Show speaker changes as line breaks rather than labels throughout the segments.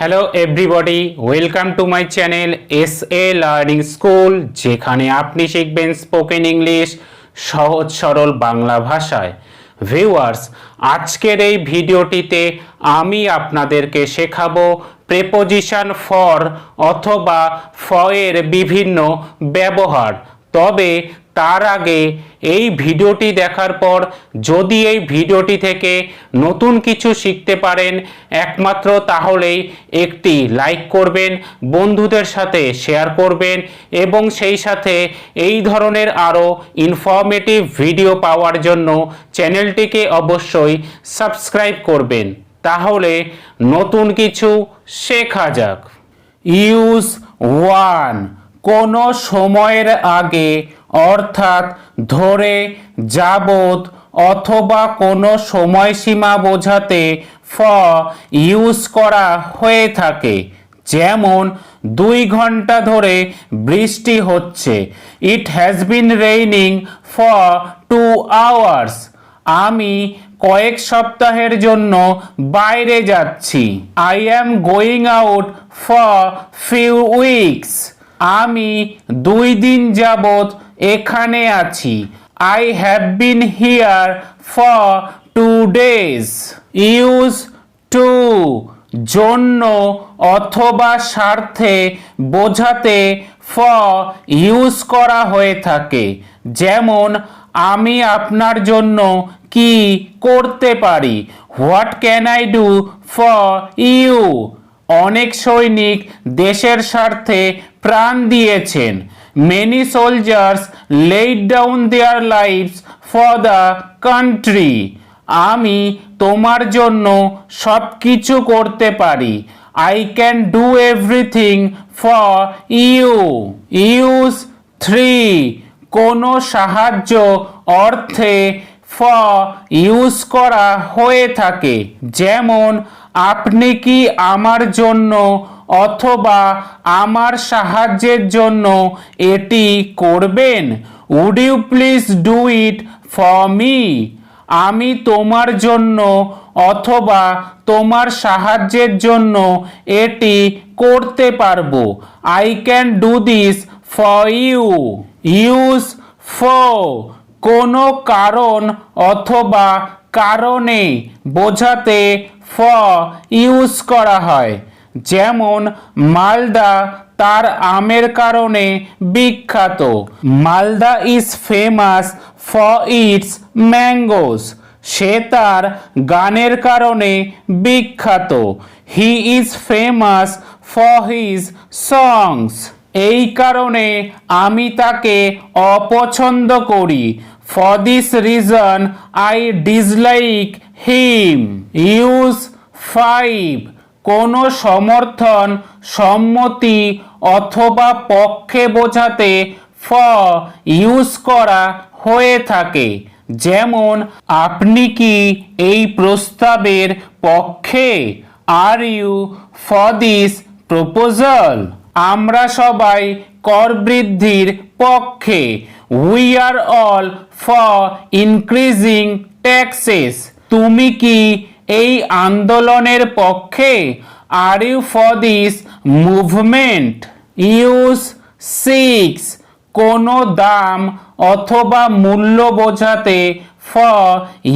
Hello everybody, welcome to my channel SA learning school, যেখানে আপনি শিখবেন স্পোকেন ইংলিশ সহজ সরল বাংলা ভাষায়। ভিউয়ার্স, আজকের এই ভিডিওটিতে আমি আপনাদেরকে শেখাবো প্রেপোজিশন ফর অথবা ফর-এর বিভিন্ন ব্যবহার। তবে তার আগে এই ভিডিওটি দেখার পর যদি এই ভিডিওটি থেকে নতুন কিছু শিখতে পারেন একমাত্র তাহলেই একটি লাইক করবেন, বন্ধুদের সাথে শেয়ার করবেন এবং সেই সাথে এই ধরনের আরও ইনফরমেটিভ ভিডিও পাওয়ার জন্য চ্যানেলটিকে অবশ্যই সাবস্ক্রাইব করবেন। তাহলে নতুন কিছু শেখা যাক। ইউজ ওয়ান, কোনো সময়ের আগে অর্থাৎ ধরে, যাবত অথবা কোনো সময়সীমা বোঝাতে ফর ইউজ করা হয়ে থাকে। যেমন 2 ঘন্টা ধরে বৃষ্টি হচ্ছে। It has been raining for 2 hours. আমি কয়েক সপ্তাহের জন্য বাইরে যাচ্ছি। I am going out for few weeks. আমি 2 দিন যাবত এখানে আছি। I have been here for 2 days. Use to, জন্য অথবা স্বার্থে বোঝাতে ফর ইউজ করা হয়ে থাকে। যেমন আমি আপনার জন্য কি করতে পারি? What can I do for you? অনেক সৈনিক দেশের স্বার্থে প্রাণ দিয়েছেন। Many soldiers laid down their lives for the country. আমি তোমার জন্য সব কিছু করতে পারি। I can do everything for you. Use 3, কোনো সাহায্য অর্থে ফর ইউজ করা হয়ে থাকে। যেমন আপনি কি আমার জন্য অথবা আমার সাহায্যের জন্য এটি করবেন? Would you please do it for me? আমি তোমার জন্য অথবা তোমার সাহায্যের জন্য এটি করতে পারবো। I can do this for you. Use for, কোনো কারণ অথবা কারণে বোঝাতে ফর ইউজ করা হয়। যেমন মালদা তার আমের কারণে বিখ্যাত। Malda is famous for its mangoes. সে তার গানের কারণে বিখ্যাত। He is famous for his songs. এই কারণে আমি তাকে অপছন্দ করি। For this reason I dislike him. Use 5, কোনো সমর্থন, সম্মতি অথবা পক্ষে বোঝাতে ফর ইউজ করা হয়ে থাকে। যেমন আপনি কি এই প্রস্তাবের পক্ষে? Are you for this proposal? আমরা সবাই কর বৃদ্ধির পক্ষে। We are all for increasing taxes. তুমি কি এই আন্দোলনের পক্ষে? Are you for this movement? Use 6, কোনো দাম অথবা মূল্য বোঝাতে ফর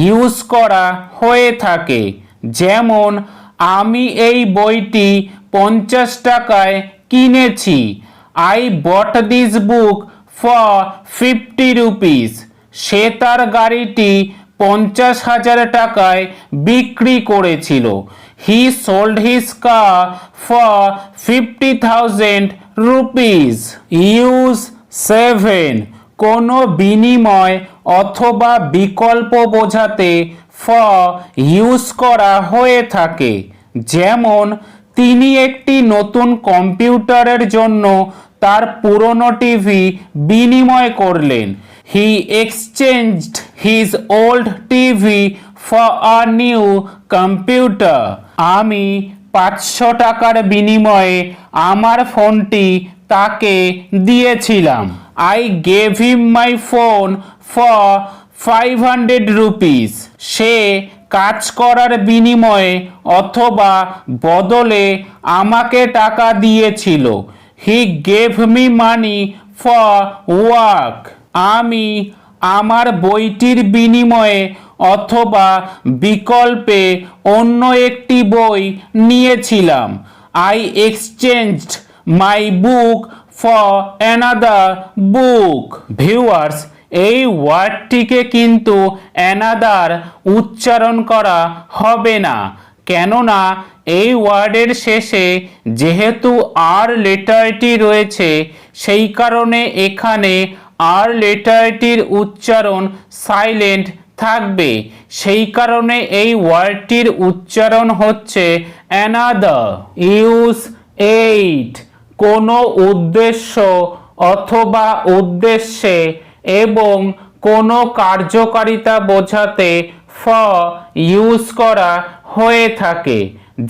ইউজ করা হয়ে থাকে। যেমন আমি এই বইটি 50 টাকায় কিনেছি। I bought this book for 50 rupees. সে তার গাড়িটি 50,000 টাকায় বিক্রি করেছিল। He sold his car for 50,000 rupees. Use 7, কোনো বিনিময় অথবা বিকল্প বোঝাতে ফর ইউজ করা হয়ে থাকে। যেমন তিনি একটি নতুন কম্পিউটারের জন্য তার পুরনো টিভি বিনিময় করলেন। He exchanged his old TV for a new computer. আমি 500 টাকার বিনিময়ে আমার ফোনটি তাকে দিয়েছিলাম। I gave him my phone for 500 rupees. সে কাজ করার বিনিময়ে অথবা বদলে আমাকে টাকা দিয়েছিল। He gave me money for work. আমি আমার বইটির বিনিময়ে অথবা বিকল্পে অন্য একটি বই নিয়েছিলাম। I exchanged my book for another book. Viewers, এই ওয়ার্ডটিকে কিন্তু অ্যানাদার উচ্চারণ করা হবে না, কেননা এই ওয়ার্ডের শেষে যেহেতু আর লেটারটি রয়েছে, সেই কারণে এখানে আর লেটারটির উচ্চারণ সাইলেন্ট থাকবে। সেই কারণে এই ওয়ার্ডটির উচ্চারণ হচ্ছে অ্যানাদার। ইউজ এইট কোনো উদ্দেশ্য অথবা উদ্দেশ্যে এবং কোনো কার্যকারিতা বোঝাতে ফর ইউজ করা হয়ে থাকে।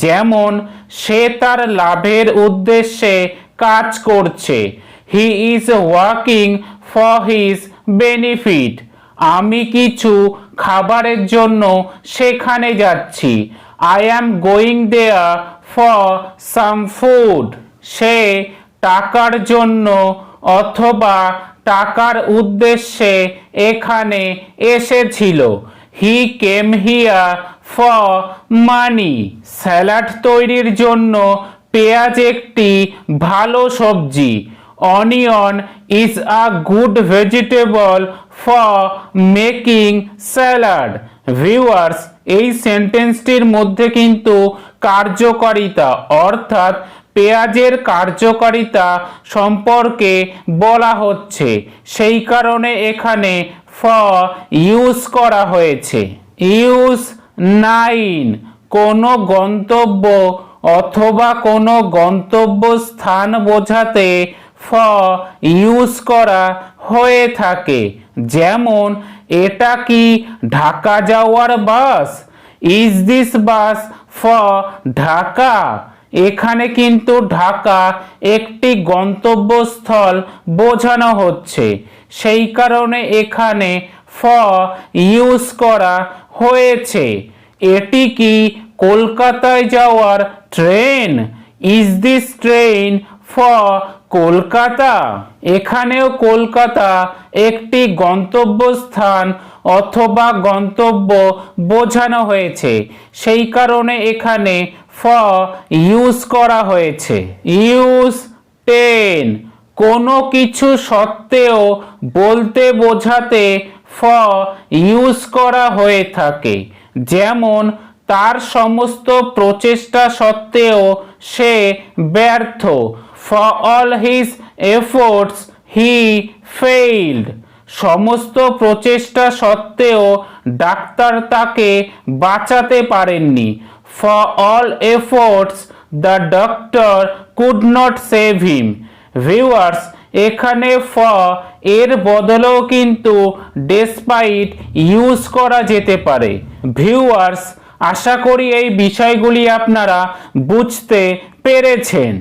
যেমন সে তার লাভের উদ্দেশ্যে কাজ করছে। He is working for his benefit. আমি কিছু খাবারের জন্য সেখানে যাচ্ছি। I am going there for some food. সে টাকার জন্য অথবা টাকার উদ্দেশ্যে এখানে এসেছিল। He came here for money. Salad তৈরির জন্য পেঁয়াজ একটি ভালো সবজি। Onion is a good vegetable for making salad. Viewers, এই সেন্টেন্সটির মধ্যে কিন্তু কার্যকারিতা অর্থাৎ পেঁয়াজের কার্যকারিতা সম্পর্কে বলা হচ্ছে, সেই কারণে এখানে ফর ইউজ করা হয়েছে। ইউজ নাইন কোনো গন্তব্য অথবা কোনো গন্তব্যস্থান বোঝাতে ফর ইউজ করা হয়ে থাকে। যেমন এটা কি ঢাকা যাওয়ার bus? Is this bus for Dhaka? এখানে কিন্তু ঢাকা একটি গন্তব্যস্থল বোঝানো হচ্ছে, সেই কারণে এখানে ফর ইউজ করা হয়েছে। এটি কি কলকাতায় যাওয়ার train? Is this train for Kolkata? এখানেও কলকাতা একটি গন্তব্যস্থান অথবা গন্তব্য বোঝানো হয়েছে, সেই কারণে এখানে ফর ইউজ করা হয়েছে। ইউজ টেন কোনো কিছু সত্ত্বেও বলতে বোঝাতে ফর ইউজ করা হয়ে থাকে। যেমন তার সমস্ত প্রচেষ্টা সত্ত্বেও সে ব্যর্থ। For all his efforts he failed. সমস্ত প্রচেষ্টা সত্ত্বেও ডাক্তার তাকে বাঁচাতে পারেননি। For all efforts the doctor could not save him. Viewers, এখানে ফর এর বদলেও কিন্তু ডেসপাইট ইউজ করা যেতে পারে। ভিউয়ার্স, আশা করি এই বিষয়গুলি আপনারা বুঝতে পেরেছেন।